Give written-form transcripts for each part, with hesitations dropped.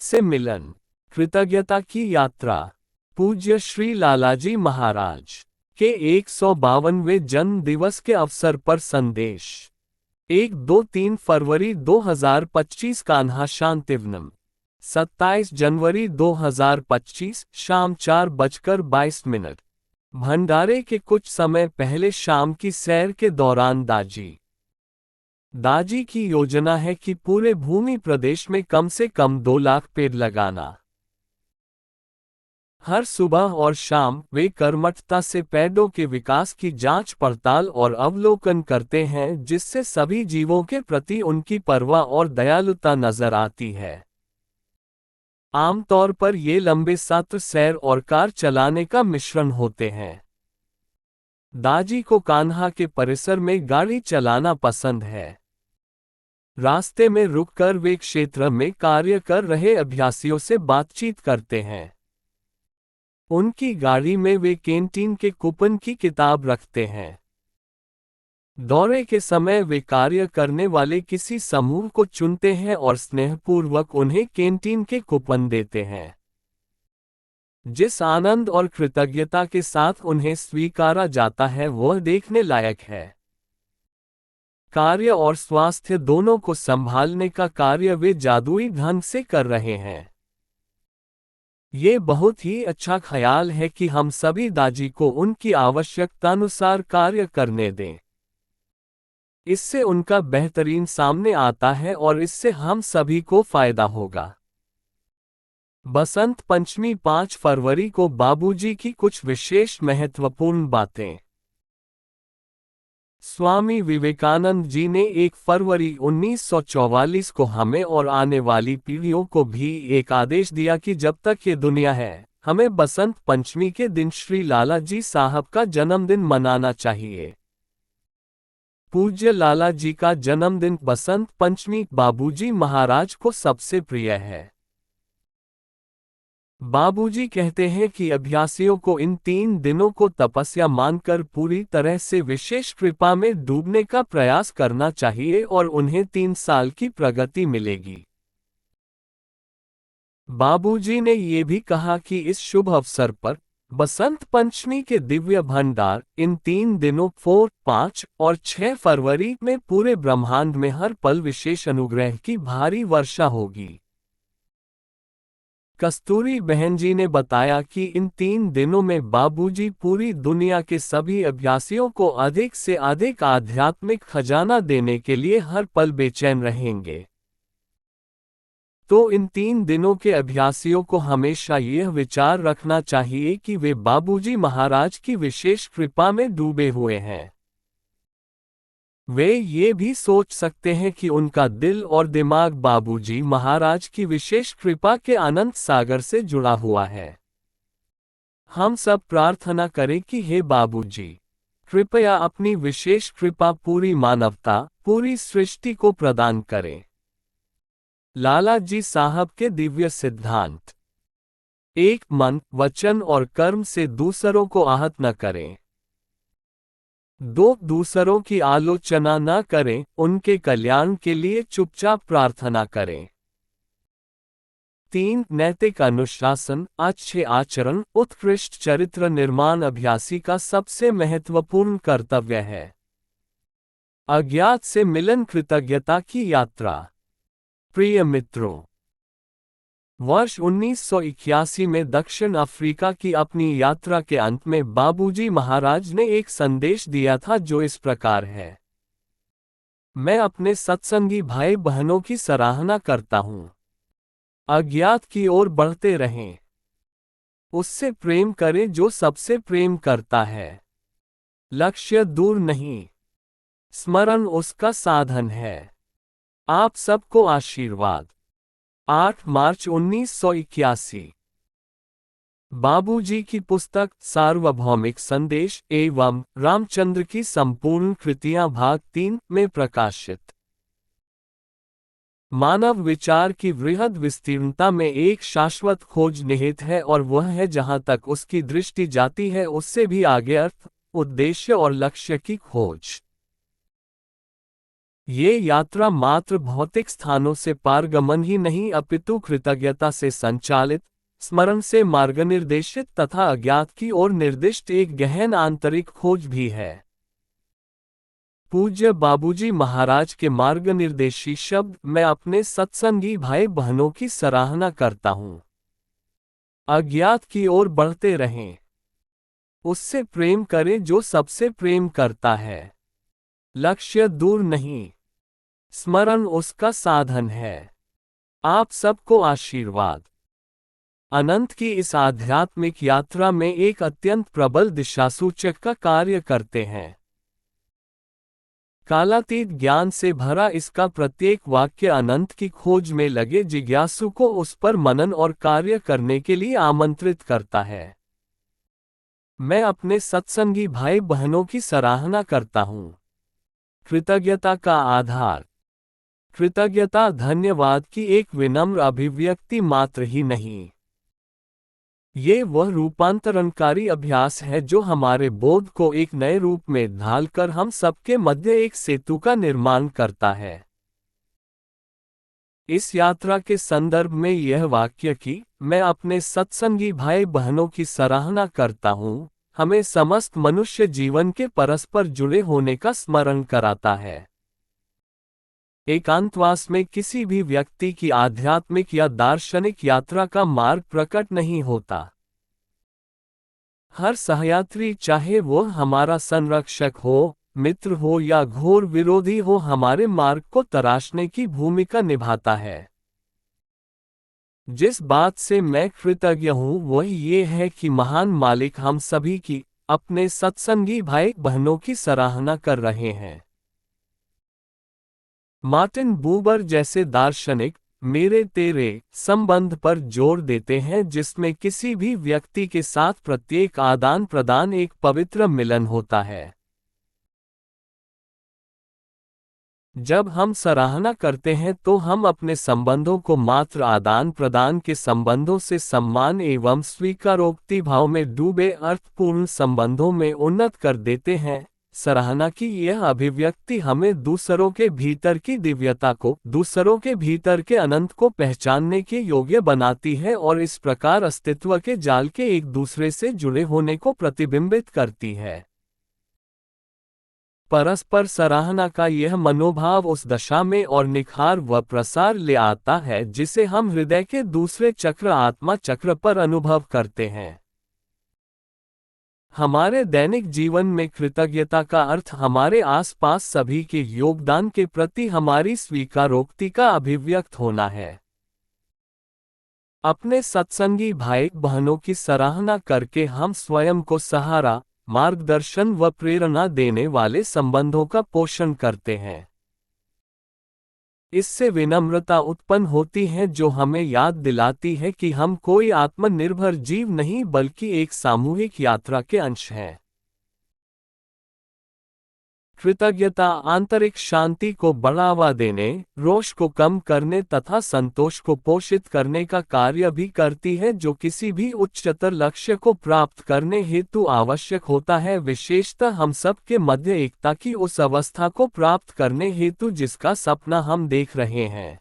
से मिलन, कृतज्ञता की यात्रा। पूज्य श्री लालाजी महाराज के 152वें जन्म दिवस के अवसर पर संदेश। 1-2-3 फरवरी 2025 कान्हा शांतिवनम। 27 जनवरी 2025 शाम 4:22। भंडारे के कुछ समय पहले शाम की सैर के दौरान दाजी की योजना है कि पूरे भूमि प्रदेश में कम से कम 2 लाख पेड़ लगाना। हर सुबह और शाम वे कर्मठता से पेड़ों के विकास की जांच पड़ताल और अवलोकन करते हैं, जिससे सभी जीवों के प्रति उनकी परवाह और दयालुता नजर आती है। आमतौर पर ये लंबे सत्र सैर और कार चलाने का मिश्रण होते हैं। दाजी को कान्हा के परिसर में गाड़ी चलाना पसंद है। रास्ते में रुककर वे क्षेत्र में कार्य कर रहे अभ्यासियों से बातचीत करते हैं। उनकी गाड़ी में वे कैंटीन के कूपन की किताब रखते हैं। दौरे के समय वे कार्य करने वाले किसी समूह को चुनते हैं और स्नेहपूर्वक उन्हें कैंटीन के कूपन देते हैं। जिस आनंद और कृतज्ञता के साथ उन्हें स्वीकारा जाता है वह देखने लायक है। कार्य और स्वास्थ्य दोनों को संभालने का कार्य वे जादुई ढंग से कर रहे हैं। ये बहुत ही अच्छा ख्याल है कि हम सभी दाजी को उनकी आवश्यकतानुसार कार्य करने दें। इससे उनका बेहतरीन सामने आता है और इससे हम सभी को फायदा होगा। बसंत पंचमी 5 फरवरी को बाबूजी की कुछ विशेष महत्वपूर्ण बातें। स्वामी विवेकानंद जी ने 1 फरवरी 1944 को हमें और आने वाली पीढ़ियों को भी एक आदेश दिया कि जब तक ये दुनिया है, हमें बसंत पंचमी के दिन श्री लाला जी साहब का जन्मदिन मनाना चाहिए। पूज्य लाला जी का जन्मदिन बसंत पंचमी बाबूजी महाराज को सबसे प्रिय है। बाबूजी कहते हैं कि अभ्यासियों को इन 3 दिनों को तपस्या मानकर पूरी तरह से विशेष कृपा में डूबने का प्रयास करना चाहिए और उन्हें 3 साल की प्रगति मिलेगी। बाबूजी ने ये भी कहा कि इस शुभ अवसर पर बसंत पंचमी के दिव्य भंडार इन 3 दिनों 4, 5 और 6 फरवरी में पूरे ब्रह्मांड में हर पल विशेष अनुग्रह की भारी वर्षा होगी। कस्तूरी बहन जी ने बताया कि इन 3 दिनों में बाबूजी पूरी दुनिया के सभी अभ्यासियों को अधिक से अधिक आध्यात्मिक खजाना देने के लिए हर पल बेचैन रहेंगे। तो इन 3 दिनों के अभ्यासियों को हमेशा यह विचार रखना चाहिए कि वे बाबूजी महाराज की विशेष कृपा में डूबे हुए हैं। वे ये भी सोच सकते हैं कि उनका दिल और दिमाग बाबूजी महाराज की विशेष कृपा के अनंत सागर से जुड़ा हुआ है। हम सब प्रार्थना करें कि हे बाबूजी, कृपया अपनी विशेष कृपा पूरी मानवता, पूरी सृष्टि को प्रदान करें। लाला जी साहब के दिव्य सिद्धांत। 1. मन, वचन और कर्म से दूसरों को आहत न करें। 2. दूसरों की आलोचना न करें, उनके कल्याण के लिए चुपचाप प्रार्थना करें। 3. नैतिक अनुशासन, अच्छे आचरण, उत्कृष्ट चरित्र निर्माण अभ्यासी का सबसे महत्वपूर्ण कर्तव्य है। अज्ञात से मिलन, कृतज्ञता की यात्रा। प्रिय मित्रों, वर्ष 1981 में दक्षिण अफ्रीका की अपनी यात्रा के अंत में बाबूजी महाराज ने एक संदेश दिया था जो इस प्रकार है। मैं अपने सत्संगी भाई बहनों की सराहना करता हूं। अज्ञात की ओर बढ़ते रहें। उससे प्रेम करें जो सबसे प्रेम करता है। लक्ष्य दूर नहीं, स्मरण उसका साधन है। आप सबको आशीर्वाद। 8 मार्च 1981। बाबूजी की पुस्तक सार्वभौमिक संदेश एवं रामचंद्र की संपूर्ण कृतियां भाग 3 में प्रकाशित। मानव विचार की वृहद विस्तीर्णता में एक शाश्वत खोज निहित है और वह है जहां तक उसकी दृष्टि जाती है उससे भी आगे अर्थ, उद्देश्य और लक्ष्य की खोज। ये यात्रा मात्र भौतिक स्थानों से पारगमन ही नहीं अपितु कृतज्ञता से संचालित, स्मरण से मार्गनिर्देशित तथा अज्ञात की ओर निर्दिष्ट एक गहन आंतरिक खोज भी है। पूज्य बाबूजी महाराज के मार्गनिर्देशी शब्द, मैं अपने सत्संगी भाई बहनों की सराहना करता हूँ। अज्ञात की ओर बढ़ते रहें। उससे प्रेम करें जो सबसे प्रेम करता है। लक्ष्य दूर नहीं, स्मरण उसका साधन है। आप सबको आशीर्वाद। अनंत की इस आध्यात्मिक यात्रा में एक अत्यंत प्रबल दिशासूचक का कार्य करते हैं। कालातीत ज्ञान से भरा इसका प्रत्येक वाक्य अनंत की खोज में लगे जिज्ञासु को उस पर मनन और कार्य करने के लिए आमंत्रित करता है। मैं अपने सत्संगी भाई बहनों की सराहना करता हूँ। कृतज्ञता का आधार। कृतज्ञता धन्यवाद की एक विनम्र अभिव्यक्ति मात्र ही नहीं, ये वह रूपांतरणकारी अभ्यास है जो हमारे बोध को एक नए रूप में ढालकर हम सबके मध्य एक सेतु का निर्माण करता है। इस यात्रा के संदर्भ में यह वाक्य कि मैं अपने सत्संगी भाई बहनों की सराहना करता हूँ, हमें समस्त मनुष्य जीवन के परस्पर जुड़े होने का स्मरण कराता है। एकांतवास में किसी भी व्यक्ति की आध्यात्मिक या दार्शनिक यात्रा का मार्ग प्रकट नहीं होता। हर सहयात्री, चाहे वो हमारा संरक्षक हो, मित्र हो या घोर विरोधी हो, हमारे मार्ग को तराशने की भूमिका निभाता है। जिस बात से मैं कृतज्ञ हूँ वह ये है कि महान मालिक हम सभी की, अपने सत्संगी भाई बहनों की सराहना कर रहे हैं। मार्टिन बूबर जैसे दार्शनिक मेरे तेरे संबंध पर जोर देते हैं, जिसमें किसी भी व्यक्ति के साथ प्रत्येक आदान प्रदान एक पवित्र मिलन होता है। जब हम सराहना करते हैं तो हम अपने संबंधों को मात्र आदान प्रदान के संबंधों से सम्मान एवं स्वीकारोक्ति भाव में डूबे अर्थपूर्ण संबंधों में उन्नत कर देते हैं। सराहना की यह अभिव्यक्ति हमें दूसरों के भीतर की दिव्यता को, दूसरों के भीतर के अनंत को पहचानने के योग्य बनाती है और इस प्रकार अस्तित्व के जाल के एक दूसरे से जुड़े होने को प्रतिबिंबित करती है। परस्पर सराहना का यह मनोभाव उस दशा में और निखार व प्रसार ले आता है जिसे हम हृदय के दूसरे चक्र आत्मा चक्र पर अनुभव करते हैं। हमारे दैनिक जीवन में कृतज्ञता का अर्थ हमारे आसपास सभी के योगदान के प्रति हमारी स्वीकारोक्ति का अभिव्यक्त होना है। अपने सत्संगी भाई बहनों की सराहना करके हम स्वयं को सहारा, मार्गदर्शन व प्रेरणा देने वाले संबंधों का पोषण करते हैं। इससे विनम्रता उत्पन्न होती है जो हमें याद दिलाती है कि हम कोई आत्मनिर्भर जीव नहीं बल्कि एक सामूहिक यात्रा के अंश हैं। कृतज्ञता आंतरिक शांति को बढ़ावा देने, रोष को कम करने तथा संतोष को पोषित करने का कार्य भी करती है जो किसी भी उच्चतर लक्ष्य को प्राप्त करने हेतु आवश्यक होता है, विशेषतः हम सब के मध्य एकता की उस अवस्था को प्राप्त करने हेतु जिसका सपना हम देख रहे हैं।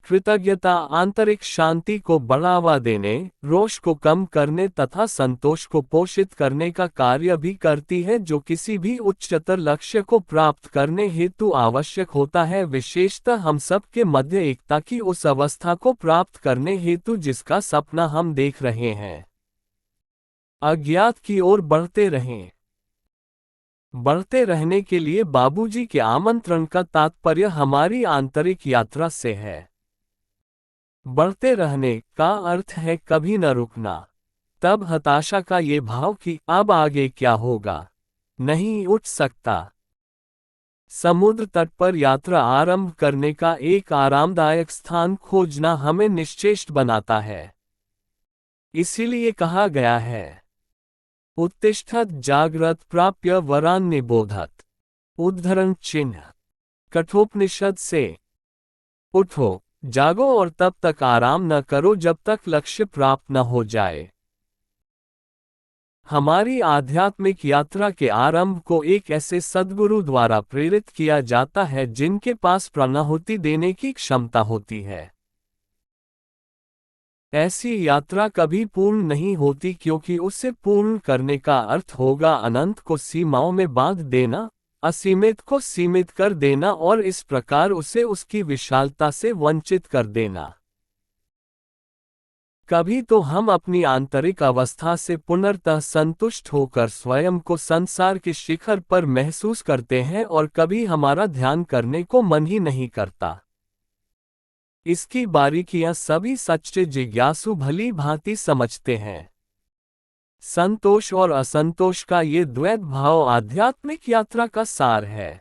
कृतज्ञता आंतरिक शांति को बढ़ावा देने, रोष को कम करने तथा संतोष को पोषित करने का कार्य भी करती है जो किसी भी उच्चतर लक्ष्य को प्राप्त करने हेतु आवश्यक होता है, विशेषतः हम सब के मध्य एकता की उस अवस्था को प्राप्त करने हेतु जिसका सपना हम देख रहे हैं। अज्ञात की ओर बढ़ते रहें। बढ़ते रहने के लिए बाबूजी के आमंत्रण का तात्पर्य हमारी आंतरिक यात्रा से है। बढ़ते रहने का अर्थ है कभी न रुकना। तब हताशा का ये भाव कि अब आगे क्या होगा, नहीं उठ सकता। समुद्र तट पर यात्रा आरंभ करने का एक आरामदायक स्थान खोजना हमें निश्चेष्ट बनाता है। इसीलिए कहा गया है, उत्तिष्ठत जागृत प्राप्य वरान निबोधत। उद्धरण चिन्ह। कठोपनिषद से। उठो, जागो और तब तक आराम न करो जब तक लक्ष्य प्राप्त न हो जाए। हमारी आध्यात्मिक यात्रा के आरंभ को एक ऐसे सद्गुरु द्वारा प्रेरित किया जाता है जिनके पास प्राणाहुति देने की क्षमता होती है। ऐसी यात्रा कभी पूर्ण नहीं होती क्योंकि उसे पूर्ण करने का अर्थ होगा अनंत को सीमाओं में बांध देना, असीमित को सीमित कर देना और इस प्रकार उसे उसकी विशालता से वंचित कर देना। कभी तो हम अपनी आंतरिक अवस्था से पूर्णतः संतुष्ट होकर स्वयं को संसार के शिखर पर महसूस करते हैं और कभी हमारा ध्यान करने को मन ही नहीं करता। इसकी बारीकियां सभी सच्चे जिज्ञासु भली भांति समझते हैं। संतोष और असंतोष का ये द्वैत भाव आध्यात्मिक यात्रा का सार है।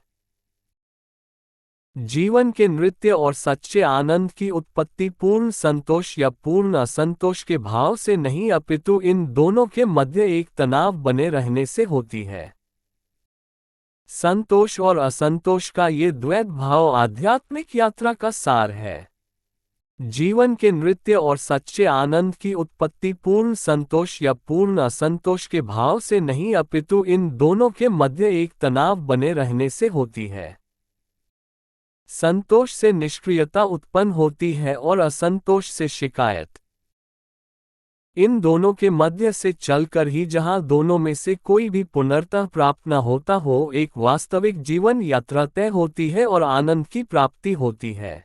जीवन के नृत्य और सच्चे आनंद की उत्पत्ति पूर्ण संतोष या पूर्ण असंतोष के भाव से नहीं अपितु इन दोनों के मध्य एक तनाव बने रहने से होती है। संतोष और असंतोष का ये द्वैत भाव आध्यात्मिक यात्रा का सार है। जीवन के नृत्य और सच्चे आनंद की उत्पत्ति पूर्ण संतोष या पूर्ण असंतोष के भाव से नहीं अपितु इन दोनों के मध्य एक तनाव बने रहने से होती है। संतोष से निष्क्रियता उत्पन्न होती है और असंतोष से शिकायत। इन दोनों के मध्य से चलकर ही जहां दोनों में से कोई भी पुनर्तः प्राप्त न होता हो, एक वास्तविक जीवन यात्रा तय होती है और आनंद की प्राप्ति होती है।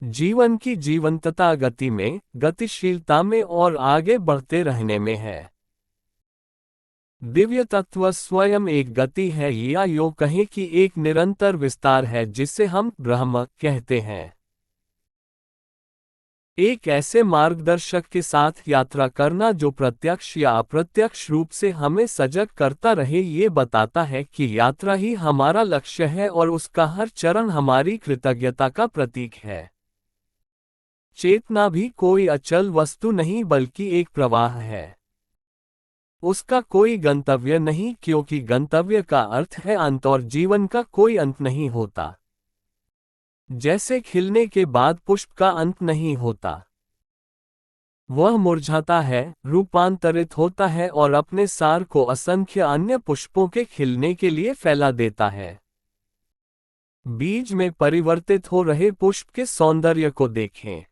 जीवन की जीवंतता गति में, गतिशीलता में और आगे बढ़ते रहने में है। दिव्य तत्व स्वयं एक गति है या यूं कहें कि एक निरंतर विस्तार है जिसे हम ब्रह्म कहते हैं। एक ऐसे मार्गदर्शक के साथ यात्रा करना जो प्रत्यक्ष या अप्रत्यक्ष रूप से हमें सजग करता रहे, ये बताता है कि यात्रा ही हमारा लक्ष्य है और उसका हर चरण हमारी कृतज्ञता का प्रतीक है। चेतना भी कोई अचल वस्तु नहीं बल्कि एक प्रवाह है। उसका कोई गंतव्य नहीं क्योंकि गंतव्य का अर्थ है अंत और जीवन का कोई अंत नहीं होता। जैसे खिलने के बाद पुष्प का अंत नहीं होता, वह मुरझाता है, रूपांतरित होता है और अपने सार को असंख्य अन्य पुष्पों के खिलने के लिए फैला देता है। बीज में परिवर्तित हो रहे पुष्प के सौंदर्य को देखें।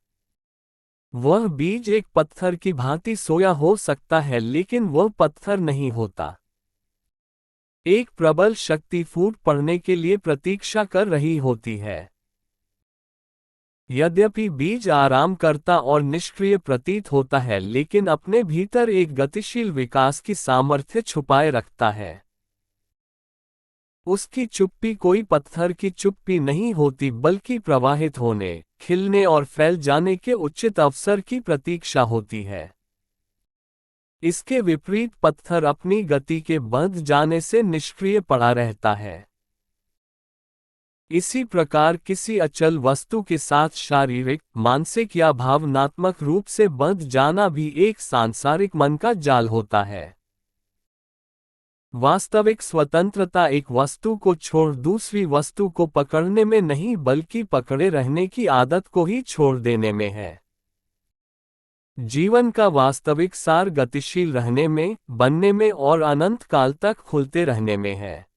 वह बीज एक पत्थर की भांति सोया हो सकता है लेकिन वह पत्थर नहीं होता। एक प्रबल शक्ति फूट पड़ने के लिए प्रतीक्षा कर रही होती है। यद्यपि बीज आराम करता और निष्क्रिय प्रतीत होता है लेकिन अपने भीतर एक गतिशील विकास की सामर्थ्य छुपाए रखता है। उसकी चुप्पी कोई पत्थर की चुप्पी नहीं होती बल्कि प्रवाहित होने, खिलने और फैल जाने के उचित अवसर की प्रतीक्षा होती है। इसके विपरीत पत्थर अपनी गति के बंध जाने से निष्क्रिय पड़ा रहता है। इसी प्रकार किसी अचल वस्तु के साथ शारीरिक, मानसिक या भावनात्मक रूप से बंध जाना भी एक सांसारिक मन का जाल होता है। वास्तविक स्वतंत्रता एक वस्तु को छोड़ दूसरी वस्तु को पकड़ने में नहीं बल्कि पकड़े रहने की आदत को ही छोड़ देने में है। जीवन का वास्तविक सार गतिशील रहने में, बनने में और अनंत काल तक खुलते रहने में है।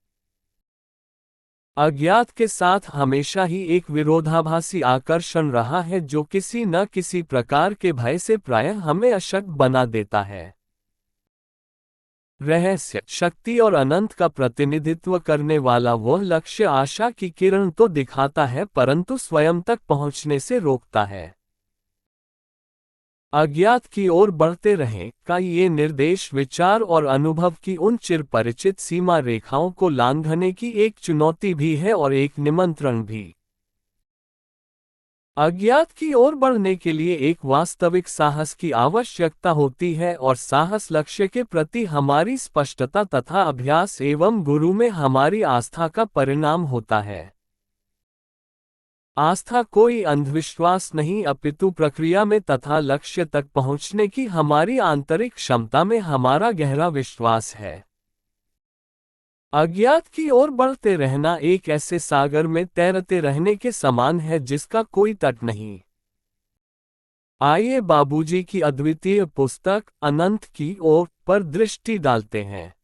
अज्ञात के साथ हमेशा ही एक विरोधाभासी आकर्षण रहा है जो किसी न किसी प्रकार के भय से प्रायः हमें अशक्त बना देता है। रहस्य, शक्ति और अनंत का प्रतिनिधित्व करने वाला वह लक्ष्य आशा की किरण तो दिखाता है परंतु स्वयं तक पहुंचने से रोकता है। अज्ञात की ओर बढ़ते रहें का ये निर्देश विचार और अनुभव की उन चिर परिचित सीमा रेखाओं को लांघने की एक चुनौती भी है और एक निमंत्रण भी। अज्ञात की ओर बढ़ने के लिए एक वास्तविक साहस की आवश्यकता होती है और साहस लक्ष्य के प्रति हमारी स्पष्टता तथा अभ्यास एवं गुरु में हमारी आस्था का परिणाम होता है। आस्था कोई अंधविश्वास नहीं अपितु प्रक्रिया में तथा लक्ष्य तक पहुंचने की हमारी आंतरिक क्षमता में हमारा गहरा विश्वास है। अज्ञात की ओर बढ़ते रहना एक ऐसे सागर में तैरते रहने के समान है जिसका कोई तट नहीं। आइए बाबूजी की अद्वितीय पुस्तक अनंत की ओर पर दृष्टि डालते हैं।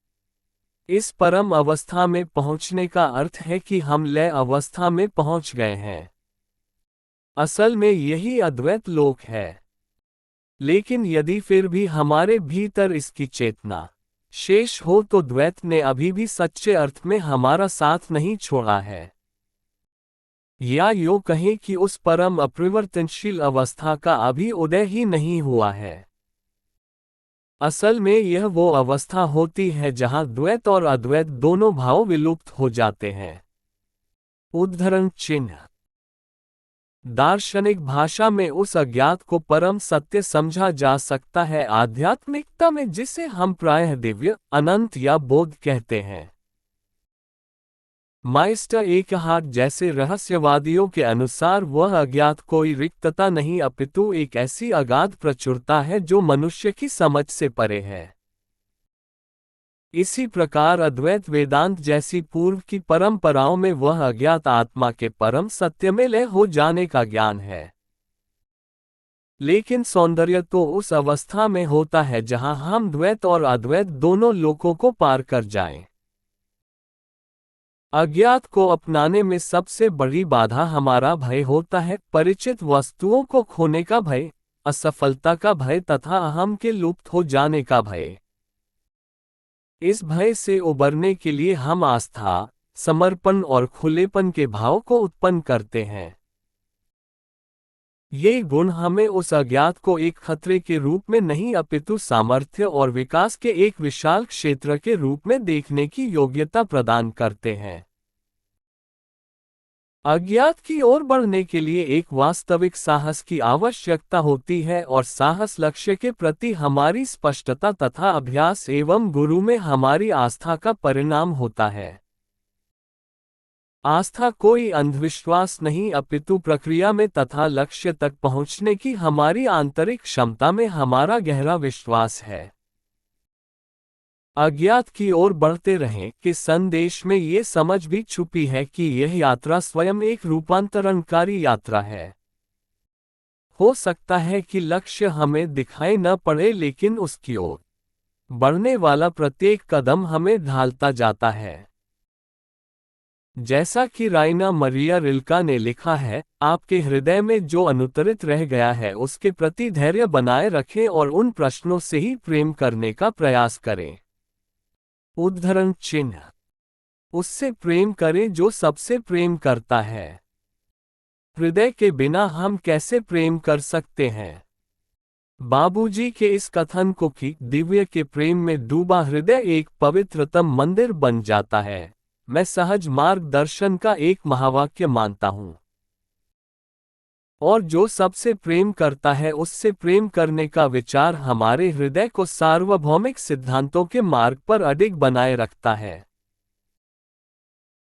इस परम अवस्था में पहुंचने का अर्थ है कि हम लय अवस्था में पहुंच गए हैं। असल में यही अद्वैत लोक है। लेकिन यदि फिर भी हमारे भीतर इसकी चेतना शेष हो तो द्वैत ने अभी भी सच्चे अर्थ में हमारा साथ नहीं छोड़ा है। या यूं कहें कि उस परम अपरिवर्तनशील अवस्था का अभी उदय ही नहीं हुआ है। असल में यह वो अवस्था होती है जहां द्वैत और अद्वैत दोनों भाव विलुप्त हो जाते हैं। उद्धरण चिन्ह। दार्शनिक भाषा में उस अज्ञात को परम सत्य समझा जा सकता है आध्यात्मिकता में, जिसे हम प्रायः दिव्य अनंत या बोध कहते हैं। माइस्टर एकहार्ट जैसे रहस्यवादियों के अनुसार वह अज्ञात कोई रिक्तता नहीं अपितु एक ऐसी अगाध प्रचुरता है जो मनुष्य की समझ से परे है। इसी प्रकार अद्वैत वेदांत जैसी पूर्व की परंपराओं में वह अज्ञात आत्मा के परम सत्य में लय हो जाने का ज्ञान है। लेकिन सौंदर्य तो उस अवस्था में होता है जहां हम द्वैत और अद्वैत दोनों लोकों को पार कर जाएं। अज्ञात को अपनाने में सबसे बड़ी बाधा हमारा भय होता है, परिचित वस्तुओं को खोने का भय, असफलता का भय तथा अहम के लुप्त हो जाने का भय। इस भय से उबरने के लिए हम आस्था, समर्पण और खुलेपन के भाव को उत्पन्न करते हैं। ये गुण हमें उस अज्ञात को एक खतरे के रूप में नहीं अपितु सामर्थ्य और विकास के एक विशाल क्षेत्र के रूप में देखने की योग्यता प्रदान करते हैं। अज्ञात की ओर बढ़ने के लिए एक वास्तविक साहस की आवश्यकता होती है और साहस लक्ष्य के प्रति हमारी स्पष्टता तथा अभ्यास एवं गुरु में हमारी आस्था का परिणाम होता है। आस्था कोई अंधविश्वास नहीं अपितु प्रक्रिया में तथा लक्ष्य तक पहुंचने की हमारी आंतरिक क्षमता में हमारा गहरा विश्वास है। अज्ञात की ओर बढ़ते रहें के संदेश में ये समझ भी छुपी है कि यह यात्रा स्वयं एक रूपांतरणकारी यात्रा है। हो सकता है कि लक्ष्य हमें दिखाई न पड़े, लेकिन उसकी ओर बढ़ने वाला प्रत्येक कदम हमें ढालता जाता है। जैसा कि राइना मरिया रिल्का ने लिखा है, आपके हृदय में जो अनुत्तरित रह गया है उसके प्रति धैर्य बनाए रखें और उन प्रश्नों से ही प्रेम करने का प्रयास करें। उद्धरण चिन्ह। उससे प्रेम करें जो सबसे प्रेम करता है। हृदय के बिना हम कैसे प्रेम कर सकते हैं? बाबूजी के इस कथन को कि दिव्य के प्रेम में डूबा हृदय एक पवित्रतम मंदिर बन जाता है, मैं सहज मार्गदर्शन का एक महावाक्य मानता हूं। और जो सबसे प्रेम करता है उससे प्रेम करने का विचार हमारे हृदय को सार्वभौमिक सिद्धांतों के मार्ग पर अडिग बनाए रखता है।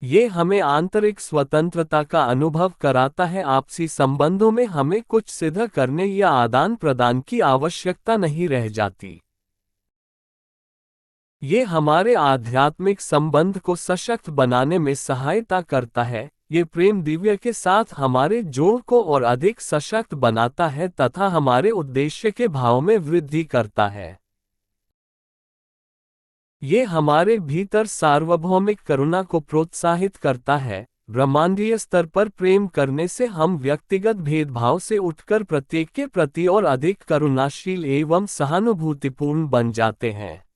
ये हमें आंतरिक स्वतंत्रता का अनुभव कराता है। आपसी संबंधों में हमें कुछ सिद्ध करने या आदान प्रदान की आवश्यकता नहीं रह जाती। ये हमारे आध्यात्मिक संबंध को सशक्त बनाने में सहायता करता है। ये प्रेम दिव्य के साथ हमारे जोड़ को और अधिक सशक्त बनाता है तथा हमारे उद्देश्य के भाव में वृद्धि करता है। ये हमारे भीतर सार्वभौमिक करुणा को प्रोत्साहित करता है। ब्रह्मांडीय स्तर पर प्रेम करने से हम व्यक्तिगत भेदभाव से उठकर प्रत्येक के प्रति और अधिक करुणाशील एवं सहानुभूतिपूर्ण बन जाते हैं।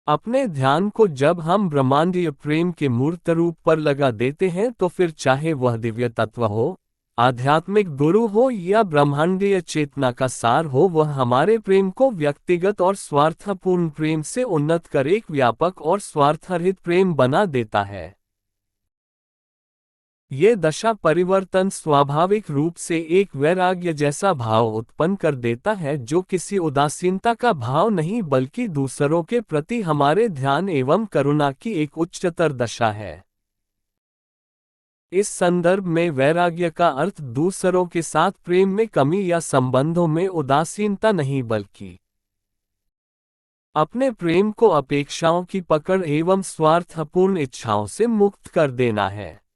अपने ध्यान को जब हम ब्रह्मांडीय प्रेम के मूर्त रूप पर लगा देते हैं तो फिर चाहे वह दिव्य तत्व हो, आध्यात्मिक गुरु हो या ब्रह्मांडीय चेतना का सार हो, वह हमारे प्रेम को व्यक्तिगत और स्वार्थपूर्ण प्रेम से उन्नत कर एक व्यापक और स्वार्थरहित प्रेम बना देता है। ये दशा परिवर्तन स्वाभाविक रूप से एक वैराग्य जैसा भाव उत्पन्न कर देता है, जो किसी उदासीनता का भाव नहीं बल्कि दूसरों के प्रति हमारे ध्यान एवं करुणा की एक उच्चतर दशा है। इस संदर्भ में वैराग्य का अर्थ दूसरों के साथ प्रेम में कमी या संबंधों में उदासीनता नहीं बल्कि अपने प्रेम को अपेक्षाओं की पकड़ एवं स्वार्थपूर्ण इच्छाओं से मुक्त कर देना है।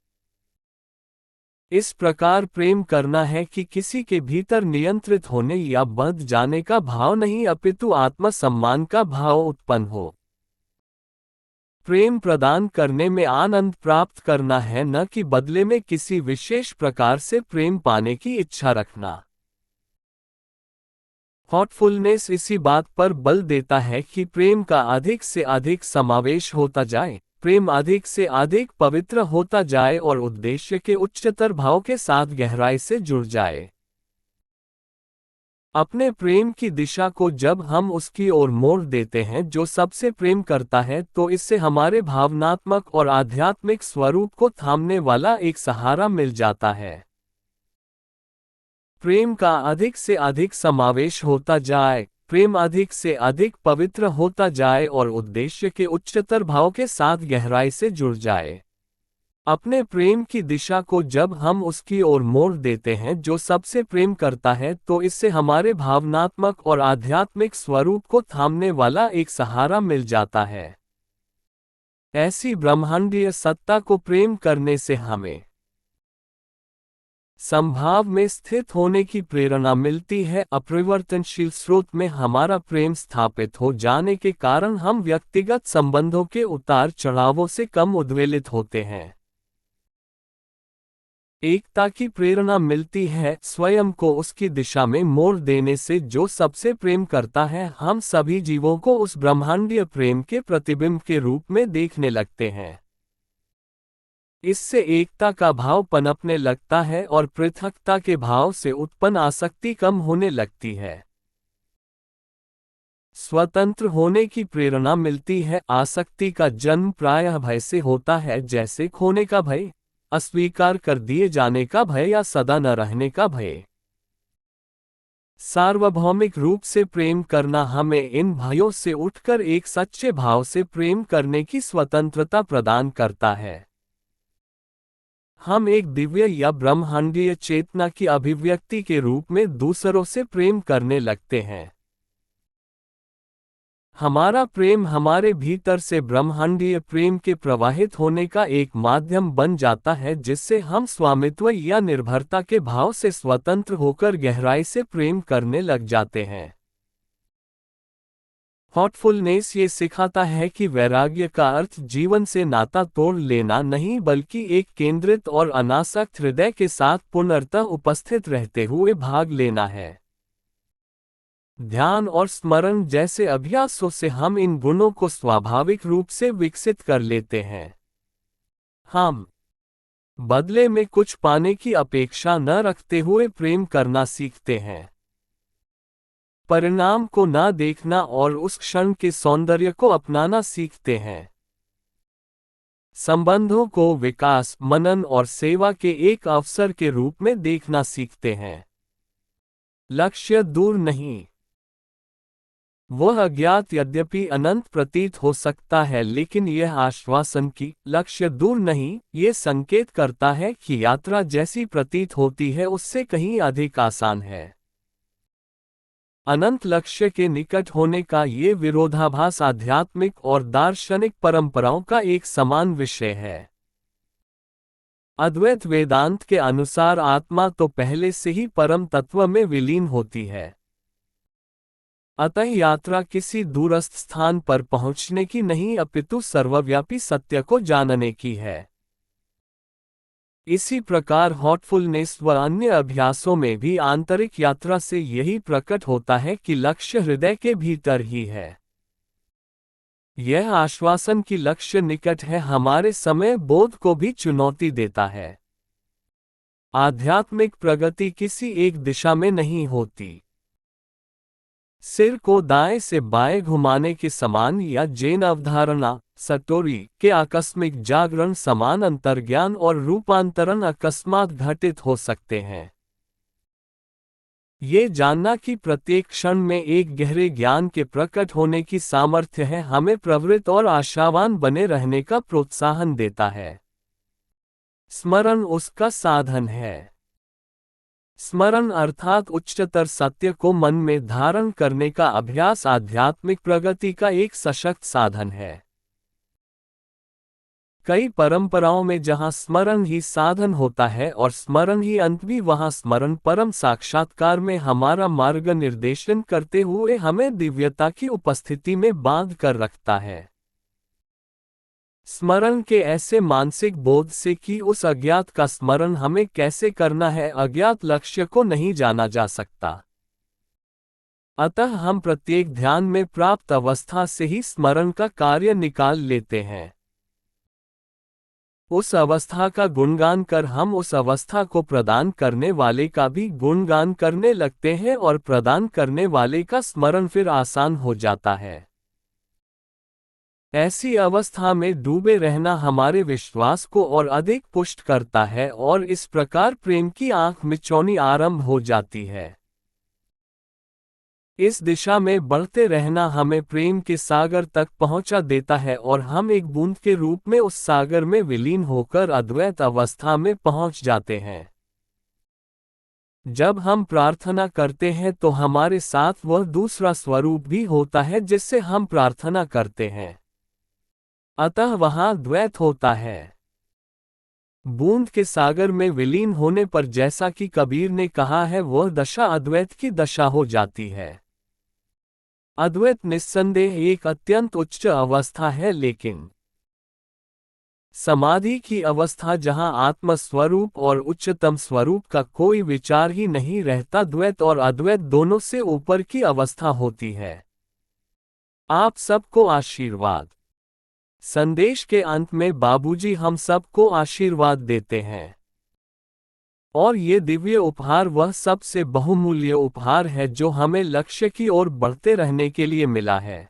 इस प्रकार प्रेम करना है कि किसी के भीतर नियंत्रित होने या बंध जाने का भाव नहीं अपितु आत्मसम्मान का भाव उत्पन्न हो। प्रेम प्रदान करने में आनंद प्राप्त करना है, न कि बदले में किसी विशेष प्रकार से प्रेम पाने की इच्छा रखना। थॉटफुलनेस इसी बात पर बल देता है कि प्रेम का अधिक से अधिक समावेश होता जाए, प्रेम अधिक से अधिक पवित्र होता जाए और उद्देश्य के उच्चतर भाव के साथ गहराई से जुड़ जाए। अपने प्रेम की दिशा को जब हम उसकी ओर मोड़ देते हैं जो सबसे प्रेम करता है, तो इससे हमारे भावनात्मक और आध्यात्मिक स्वरूप को थामने वाला एक सहारा मिल जाता है। प्रेम का अधिक से अधिक समावेश होता जाए, प्रेम अधिक से अधिक पवित्र होता जाए और उद्देश्य के उच्चतर भाव के साथ गहराई से जुड़ जाए। अपने प्रेम की दिशा को जब हम उसकी ओर मोड़ देते हैं जो सबसे प्रेम करता है, तो इससे हमारे भावनात्मक और आध्यात्मिक स्वरूप को थामने वाला एक सहारा मिल जाता है। ऐसी ब्रह्मांडीय सत्ता को प्रेम करने से हमें संभाव में स्थित होने की प्रेरणा मिलती है। अपरिवर्तनशील स्रोत में हमारा प्रेम स्थापित हो जाने के कारण हम व्यक्तिगत संबंधों के उतार चढ़ावों से कम उद्वेलित होते हैं। एकता की प्रेरणा मिलती है, स्वयं को उसकी दिशा में मोड़ देने से जो सबसे प्रेम करता है। हम सभी जीवों को उस ब्रह्मांडीय प्रेम के प्रतिबिंब के रूप में देखने लगते हैं। इससे एकता का भाव पनपने लगता है और पृथकता के भाव से उत्पन्न आसक्ति कम होने लगती है। स्वतंत्र होने की प्रेरणा मिलती है। आसक्ति का जन्म प्रायः भय से होता है, जैसे खोने का भय, अस्वीकार कर दिए जाने का भय या सदा न रहने का भय। सार्वभौमिक रूप से प्रेम करना हमें इन भयों से उठकर एक सच्चे भाव से प्रेम करने की स्वतंत्रता प्रदान करता है। हम एक दिव्य या ब्रह्मांडीय चेतना की अभिव्यक्ति के रूप में दूसरों से प्रेम करने लगते हैं। हमारा प्रेम हमारे भीतर से ब्रह्मांडीय प्रेम के प्रवाहित होने का एक माध्यम बन जाता है, जिससे हम स्वामित्व या निर्भरता के भाव से स्वतंत्र होकर गहराई से प्रेम करने लग जाते हैं। थॉटफुलनेस ये सिखाता है कि वैराग्य का अर्थ जीवन से नाता तोड़ लेना नहीं, बल्कि एक केंद्रित और अनासक्त हृदय के साथ पुनर्तः उपस्थित रहते हुए भाग लेना है। ध्यान और स्मरण जैसे अभ्यासों से हम इन गुणों को स्वाभाविक रूप से विकसित कर लेते हैं। हम बदले में कुछ पाने की अपेक्षा न रखते हुए प्रेम करना सीखते हैं। परिणाम को ना देखना और उस क्षण के सौंदर्य को अपनाना सीखते हैं। संबंधों को विकास, मनन और सेवा के एक अवसर के रूप में देखना सीखते हैं। लक्ष्य दूर नहीं। वह अज्ञात यद्यपि अनंत प्रतीत हो सकता है, लेकिन यह आश्वासन कि लक्ष्य दूर नहीं, ये संकेत करता है कि यात्रा जैसी प्रतीत होती है उससे कहीं अधिक आसान है। अनंत लक्ष्य के निकट होने का ये विरोधाभास आध्यात्मिक और दार्शनिक परंपराओं का एक समान विषय है। अद्वैत वेदांत के अनुसार आत्मा तो पहले से ही परम तत्व में विलीन होती है। अतः यात्रा किसी दूरस्थ स्थान पर पहुंचने की नहीं, अपितु सर्वव्यापी सत्य को जानने की है। इसी प्रकार हॉटफुलनेस व अन्य अभ्यासों में भी आंतरिक यात्रा से यही प्रकट होता है कि लक्ष्य हृदय के भीतर ही है। यह आश्वासन कि लक्ष्य निकट है हमारे समय बोध को भी चुनौती देता है। आध्यात्मिक प्रगति किसी एक दिशा में नहीं होती। सिर को दाएं से बाएं घुमाने के समान या जैन अवधारणा सटोरी के आकस्मिक जागरण समान अंतर्ज्ञान और रूपांतरण अकस्मात घटित हो सकते हैं। ये जानना कि प्रत्येक क्षण में एक गहरे ज्ञान के प्रकट होने की सामर्थ्य है, हमें प्रवृत्त और आशावान बने रहने का प्रोत्साहन देता है। स्मरण उसका साधन है। स्मरण अर्थात उच्चतर सत्य को मन में धारण करने का अभ्यास आध्यात्मिक प्रगति का एक सशक्त साधन है। कई परंपराओं में जहाँ स्मरण ही साधन होता है और स्मरण ही अंत भी, वहाँ स्मरण परम साक्षात्कार में हमारा मार्ग निर्देशन करते हुए हमें दिव्यता की उपस्थिति में बांध कर रखता है। स्मरण के ऐसे मानसिक बोध से कि उस अज्ञात का स्मरण हमें कैसे करना है, अज्ञात लक्ष्य को नहीं जाना जा सकता। अतः हम प्रत्येक ध्यान में प्राप्त अवस्था से ही स्मरण का कार्य निकाल लेते हैं। उस अवस्था का गुणगान कर हम उस अवस्था को प्रदान करने वाले का भी गुणगान करने लगते हैं और प्रदान करने वाले का स्मरण फिर आसान हो जाता है। ऐसी अवस्था में डूबे रहना हमारे विश्वास को और अधिक पुष्ट करता है और इस प्रकार प्रेम की आंख मिचौनी आरंभ हो जाती है। इस दिशा में बढ़ते रहना हमें प्रेम के सागर तक पहुंचा देता है और हम एक बूंद के रूप में उस सागर में विलीन होकर अद्वैत अवस्था में पहुंच जाते हैं। जब हम प्रार्थना करते हैं तो हमारे साथ वह दूसरा स्वरूप भी होता है जिससे हम प्रार्थना करते हैं, अतः वहां द्वैत होता है। बूंद के सागर में विलीन होने पर, जैसा कि कबीर ने कहा है, वह दशा अद्वैत की दशा हो जाती है। अद्वैत निस्संदेह एक अत्यंत उच्च अवस्था है, लेकिन समाधि की अवस्था जहां आत्म स्वरूप और उच्चतम स्वरूप का कोई विचार ही नहीं रहता, द्वैत और अद्वैत दोनों से ऊपर की अवस्था होती है। आप सबको आशीर्वाद। संदेश के अंत में बाबूजी हम सबको आशीर्वाद देते हैं और ये दिव्य उपहार वह सबसे बहुमूल्य उपहार है जो हमें लक्ष्य की ओर बढ़ते रहने के लिए मिला है।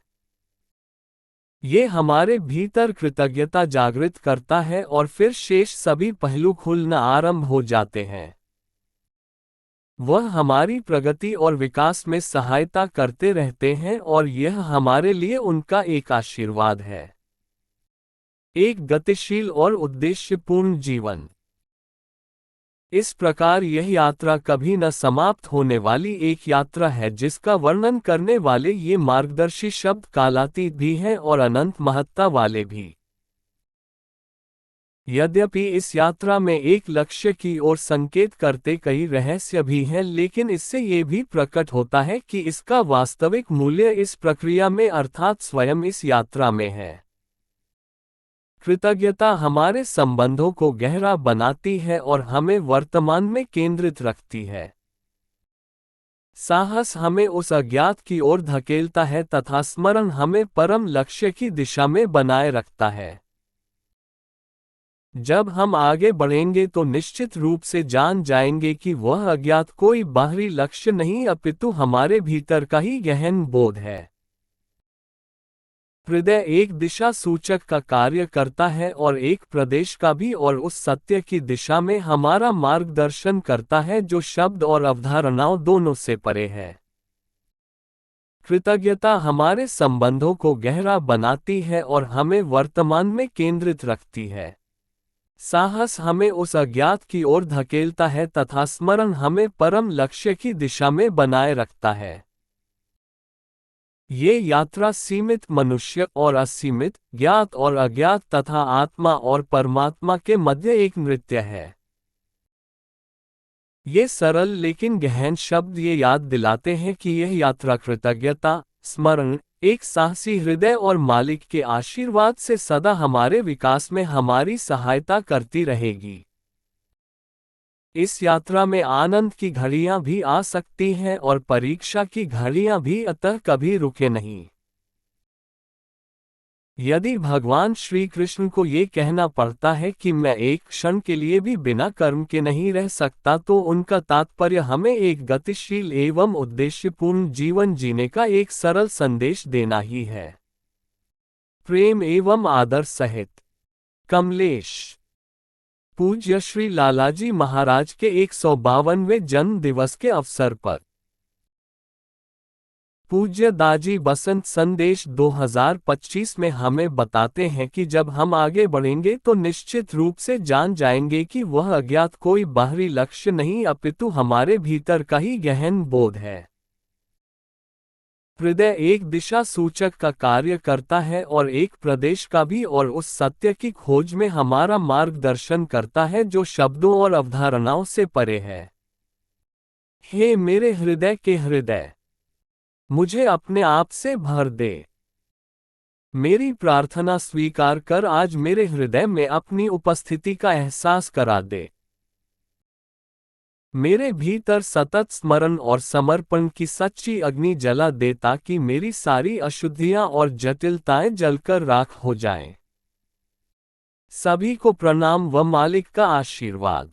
ये हमारे भीतर कृतज्ञता जागृत करता है और फिर शेष सभी पहलू खुलना आरंभ हो जाते हैं। वह हमारी प्रगति और विकास में सहायता करते रहते हैं और यह हमारे लिए उनका एक आशीर्वाद है। एक गतिशील और उद्देश्यपूर्ण जीवन। इस प्रकार यह यात्रा कभी न समाप्त होने वाली एक यात्रा है जिसका वर्णन करने वाले ये मार्गदर्शी शब्द कालातीत भी हैं और अनंत महत्ता वाले भी। यद्यपि इस यात्रा में एक लक्ष्य की ओर संकेत करते कई रहस्य भी हैं, लेकिन इससे ये भी प्रकट होता है कि इसका वास्तविक मूल्य इस प्रक्रिया में अर्थात स्वयं इस यात्रा में है। कृतज्ञता हमारे संबंधों को गहरा बनाती है और हमें वर्तमान में केंद्रित रखती है। साहस हमें उस अज्ञात की ओर धकेलता है तथा स्मरण हमें परम लक्ष्य की दिशा में बनाए रखता है। जब हम आगे बढ़ेंगे तो निश्चित रूप से जान जाएंगे कि वह अज्ञात कोई बाहरी लक्ष्य नहीं अपितु हमारे भीतर का ही गहन बोध है। हृदय एक दिशा सूचक का कार्य करता है और एक प्रदेश का भी, और उस सत्य की दिशा में हमारा मार्गदर्शन करता है जो शब्द और अवधारणाओं दोनों से परे है। कृतज्ञता हमारे संबंधों को गहरा बनाती है और हमें वर्तमान में केंद्रित रखती है। साहस हमें उस अज्ञात की ओर धकेलता है तथा स्मरण हमें परम लक्ष्य की दिशा में बनाए रखता है। ये यात्रा सीमित मनुष्य और असीमित, ज्ञात और अज्ञात तथा आत्मा और परमात्मा के मध्य एक नृत्य है। ये सरल लेकिन गहन शब्द ये याद दिलाते हैं कि यह यात्रा कृतज्ञता, स्मरण, एक साहसी हृदय और मालिक के आशीर्वाद से सदा हमारे विकास में हमारी सहायता करती रहेगी। इस यात्रा में आनंद की घड़ियां भी आ सकती हैं और परीक्षा की घड़ियां भी, अतः कभी रुके नहीं। यदि भगवान श्री कृष्ण को ये कहना पड़ता है कि मैं एक क्षण के लिए भी बिना कर्म के नहीं रह सकता, तो उनका तात्पर्य हमें एक गतिशील एवं उद्देश्यपूर्ण जीवन जीने का एक सरल संदेश देना ही है। प्रेम एवं आदर सहित कमलेश। पूज्य श्री लालाजी महाराज के 152वें जन्म दिवस के अवसर पर पूज्य दाजी बसंत संदेश 2025 में हमें बताते हैं कि जब हम आगे बढ़ेंगे तो निश्चित रूप से जान जाएंगे कि वह अज्ञात कोई बाहरी लक्ष्य नहीं अपितु हमारे भीतर का ही गहन बोध है। हृदय एक दिशा सूचक का कार्य करता है और एक प्रदेश का भी, और उस सत्य की खोज में हमारा मार्गदर्शन करता है जो शब्दों और अवधारणाओं से परे है। हे मेरे हृदय के हृदय, मुझे अपने आप से भर दे। मेरी प्रार्थना स्वीकार कर आज मेरे हृदय में अपनी उपस्थिति का एहसास करा दे। मेरे भीतर सतत स्मरण और समर्पण की सच्ची अग्नि जला दे ताकि मेरी सारी अशुद्धियां और जटिलताएं जलकर राख हो जाएं। सभी को प्रणाम व मालिक का आशीर्वाद।